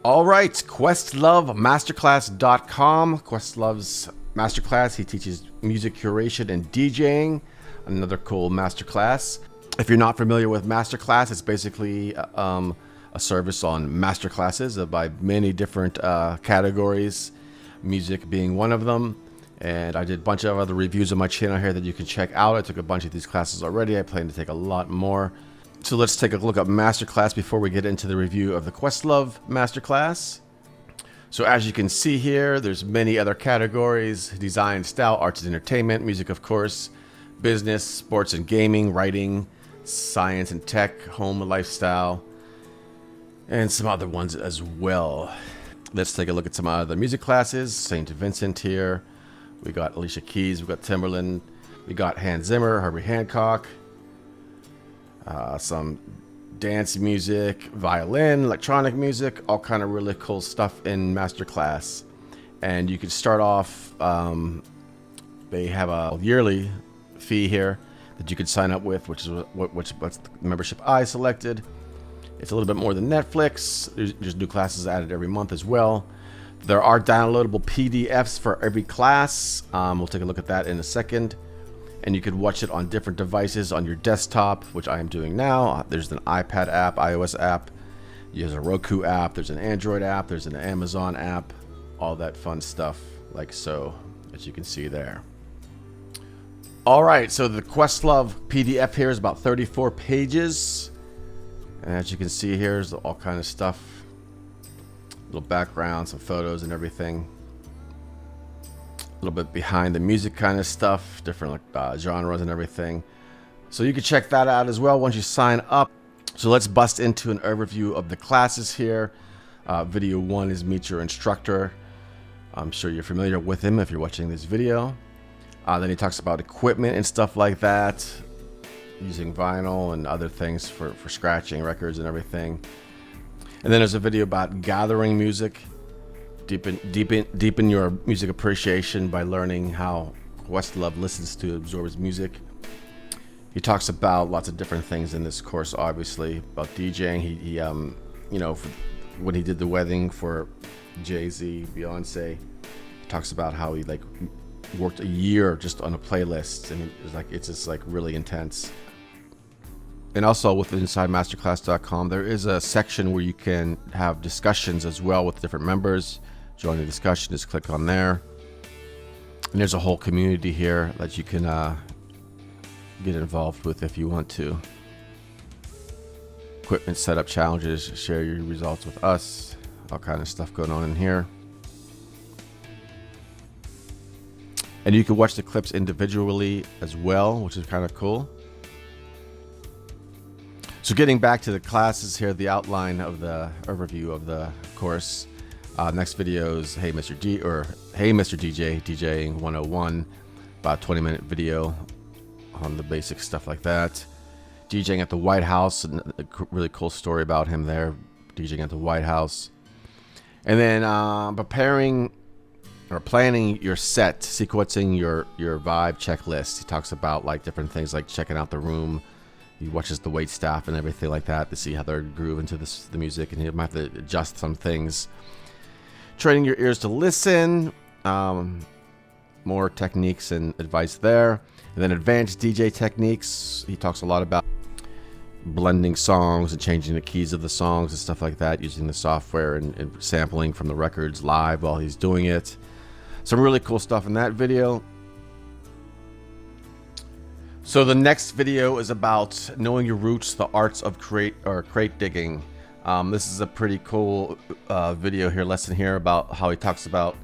All right, QuestloveMasterclass.com. Questlove's Masterclass. He teaches music curation and DJing. Another cool masterclass. If you're not familiar with Masterclass, it's basically a service on masterclasses by many different categories, music being one of them. And I did a bunch of other reviews on my channel here that you can check out. I took a bunch of these classes already. I plan to take a lot more. So let's take a look at Masterclass before we get into the review of the Questlove Masterclass. So as you can see here, there's many other categories: design, style, arts and entertainment, music of course, business, sports and gaming, writing, science and tech, home and lifestyle, and some other ones as well. Let's take a look at some other music classes. St. Vincent here. We got Alicia Keys, we got Timberland, we got Hans Zimmer, Herbie Hancock, some dance music, violin, electronic music, all kind of really cool stuff in Masterclass. And you can start off, they have a yearly fee here that you could sign up with, which what's the membership I selected. It's a little bit more than Netflix. There's new classes added every month as well. There are downloadable PDFs for every class. We'll take a look at that in a second. And you can watch it on different devices on your desktop, which I am doing now. There's an iPad app, iOS app. There's a Roku app. There's an Android app. There's an Amazon app. All that fun stuff, like so, as you can see there. All right, so the Questlove PDF here is about 34 pages. And as you can see here, there's all kind of stuff. Little background, some photos and everything. A little bit behind the music kind of stuff, different genres and everything. So you can check that out as well once you sign up. So let's bust into an overview of the classes here. Video 1 is Meet Your Instructor. I'm sure you're familiar with him if you're watching this video. Then he talks about equipment and stuff like that, using vinyl and other things for scratching records and everything. And then there's a video about gathering music. Deepen your music appreciation by learning how Questlove listens to absorb his music. He talks about lots of different things in this course, obviously, about DJing. He you know, when he did the wedding for Jay-Z, Beyonce, he talks about how he like worked a year just on a playlist, and it's just like really intense. And also with InsideMasterclass.com, there is a section where you can have discussions as well with different members. Join the discussion, just click on there. And there's a whole community here that you can get involved with if you want to. Equipment setup challenges, share your results with us. All kind of stuff going on in here. And you can watch the clips individually as well, which is kind of cool. So getting back to the classes here, the outline of the overview of the course. Next video is Hey Mr. D, or Hey Mr. DJ, DJing 101, about a 20-minute video on the basic stuff like that. DJing at the White House, a really cool story about him there, DJing at the White House. And then preparing or planning your set, sequencing your vibe checklist. He talks about like different things like checking out the room. He watches the wait staff and everything like that to see how they're grooving to the music, and he might have to adjust some things. Training your ears to listen, more techniques and advice there. And then advanced DJ techniques. He talks a lot about blending songs and changing the keys of the songs and stuff like that, using the software and sampling from the records live while he's doing it. Some really cool stuff in that video. So the next video is about knowing your roots, the arts of crate digging. This is a pretty cool video here, lesson here, about how he talks about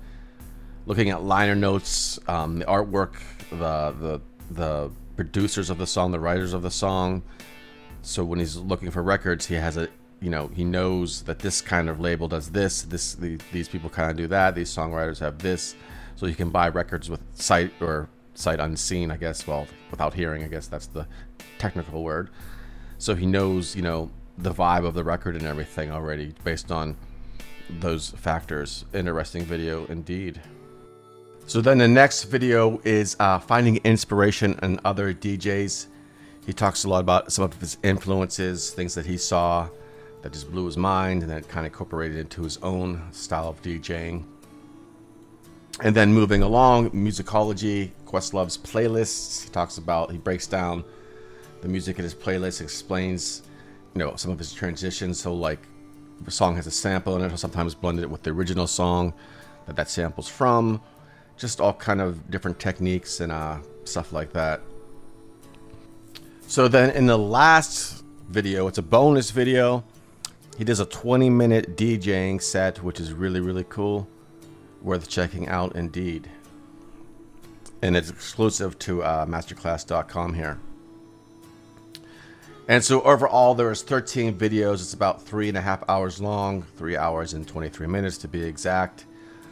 looking at liner notes, the artwork, the producers of the song, the writers of the song. So when he's looking for records, he has a, you know, he knows that this kind of label does these people kind of do that, these songwriters have this. So you can buy records with sight unseen, I guess, well, without hearing, I guess that's the technical word. So he knows, you know, the vibe of the record and everything already based on those factors. Interesting video indeed. So then the next video is finding inspiration in other DJs. He talks a lot about some of his influences, things that he saw that just blew his mind, and then kind of incorporated into his own style of DJing. And then moving along, musicology, Questlove's playlists. He breaks down the music in his playlist, explains, some of his transitions. So like, if a song has a sample in it, he'll sometimes blend it with the original song that sample's from. Just all kind of different techniques and stuff like that. So then in the last video, it's a bonus video. He does a 20-minute DJing set, which is really, really cool. Worth checking out indeed. And it's exclusive to masterclass.com here. And so overall, there's 13 videos. It's about 3.5 hours long, 3 hours and 23 minutes to be exact.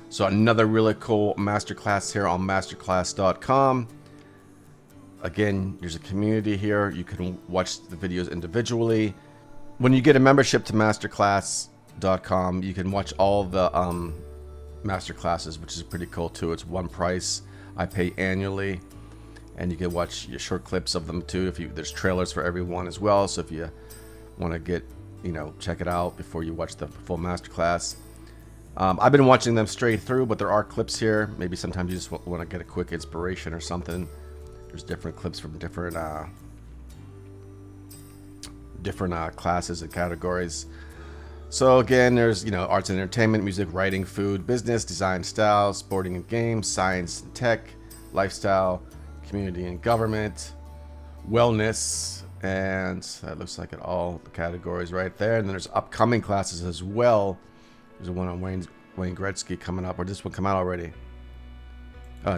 So another really cool masterclass here on masterclass.com. Again, there's a community here. You can watch the videos individually. When you get a membership to masterclass.com, you can watch all the masterclasses, which is pretty cool too. It's one price. I pay annually, and you can watch your short clips of them too. There's trailers for everyone as well. So if you want to get, check it out before you watch the full masterclass. I've been watching them straight through, but there are clips here. Maybe sometimes you just want to get a quick inspiration or something. There's different clips from different classes and categories. So again, there's arts and entertainment, music, writing, food, business, design, style, sporting and games, science and tech, lifestyle, community and government, wellness, and that looks like all the categories right there. And then there's upcoming classes as well. There's one on Wayne Gretzky coming up, or this one come out already?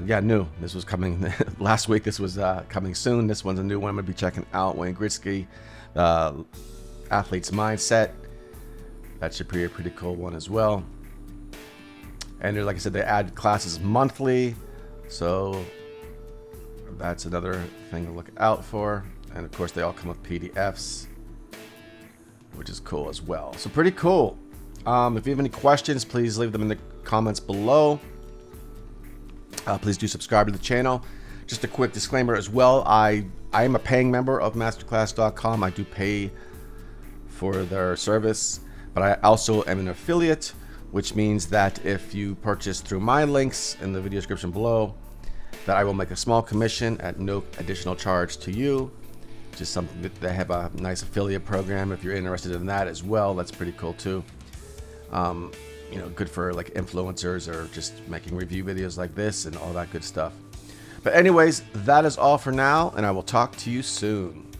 Yeah, new. This was coming last week. This was coming soon. This one's a new one. I'm gonna be checking out Wayne Gretzky, athlete's mindset. That should be a pretty cool one as well. And like I said, they add classes monthly, so that's another thing to look out for. And of course, they all come with PDFs, which is cool as well. So pretty cool. If you have any questions, please leave them in the comments below. Please do subscribe to the channel. Just a quick disclaimer as well. I am a paying member of masterclass.com. I do pay for their service, but I also am an affiliate, which means that if you purchase through my links in the video description below, that I will make a small commission at no additional charge to you. Just something that they have a nice affiliate program. If you're interested in that as well, that's pretty cool too. Good for like influencers or just making review videos like this and all that good stuff. But anyways, that is all for now, and I will talk to you soon.